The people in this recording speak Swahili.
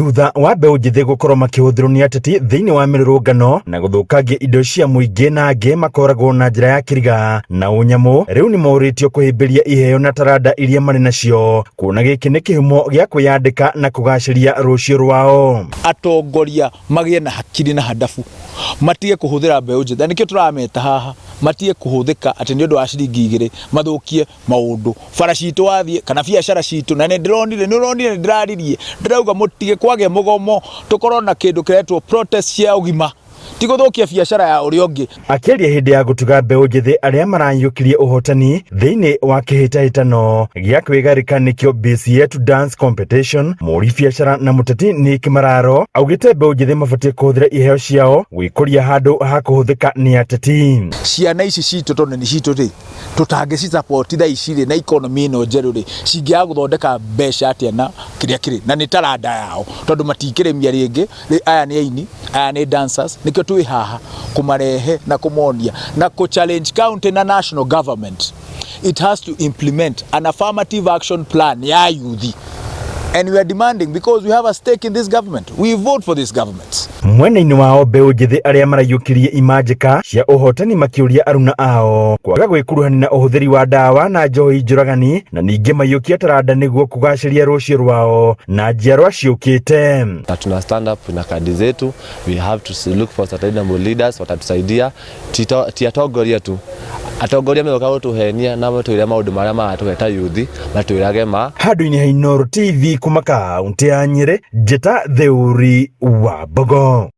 thutha wa mbeũ njĩthĩ gũkorwo makĩhũthĩrwo nĩ ateti thĩinĩ wa mĩrũrũngano na gũthũkangia indo cia mũingĩ na angĩ makoragwo na njĩra ya kĩriga na ũnyamũ, rĩu nĩ morĩtio kũhĩmbĩria iheo na taranda iria marĩ nacio, kuona gĩkĩ nĩ kĩhumo gĩa kwĩyandĩka na kũgacĩria rũciũ rwao. Atongoria magĩe na hakiri na hadabu, matige kũhũthĩra mbeũ njĩthĩ, nĩkĩo tũrameta haha, matige kũhũthĩka atĩ nĩ ũndũ wa ciringi igĩrĩ mathũkie maũndũ. Bara citũ wathiĩ kana biacara citũ, na nĩndĩronire nĩndĩraririe ndĩrauga mũtige kwage mũgomo, tũkorwo na kĩndũ kĩretwo protest cia ũgima, tigũthũkia biacara ya ũrĩa ũngĩ. Akĩaria hĩndĩ ya gũtuga mbeũ njĩthĩ arĩa maranyũkirie ũhotani thĩinĩ wa kĩhĩtahĩtano gĩa kwĩgarĩka nĩkĩo Base Yetu Dance Competition, mũri biacara na mũteti Nick Mararo augĩte mbeũ njĩthĩ mabatiĩ kũhũthĩra iheo ciao gwĩkũria handũ ha kũhũthĩka nĩ ateti. Ciana ici citũ tondũ nĩ citũ rĩ, tũtangĩcisupport thaa ici rĩ na economy ĩno njerũ rĩ, cingĩaga gũthondeka mbeca atĩa na kĩrĩa kĩrĩ na nĩ taranda yao, tondũ matikĩrĩmia rĩngĩ, aya nĩ aini, aya nĩ dancers, nĩkĩo twĩ haha kumarehe na kumonia na challenge county na national government. It has to implement an affirmative action plan ya youth, and we are demanding, because we have a stake in this government, we vote for this government. Mwena-inĩ wao mbeũ njĩthĩ arĩa marayũkirie imanjĩka cia ũhotani makĩũria aruna ao kwaga gwĩkuruhania na ũhũthĩri wa ndawa na njohi njũragani, na ningĩ mayũkia taranda nĩguo kũgacĩria rũciũ rwao na njiarwa ciũkĩte. Tuna stand up na kadi zetu, we have to look for sustainable leaders watatusaidia, ti atongoria tu, atongoria megũka gũtũhenia na matwĩre maũndũ marĩa maratũheta yuthi matwĩrage ma. Handũ-inĩ ha Inooro TV kuma kaunti ya Nyĩrĩ, Njeta Theuri wa Mbogo.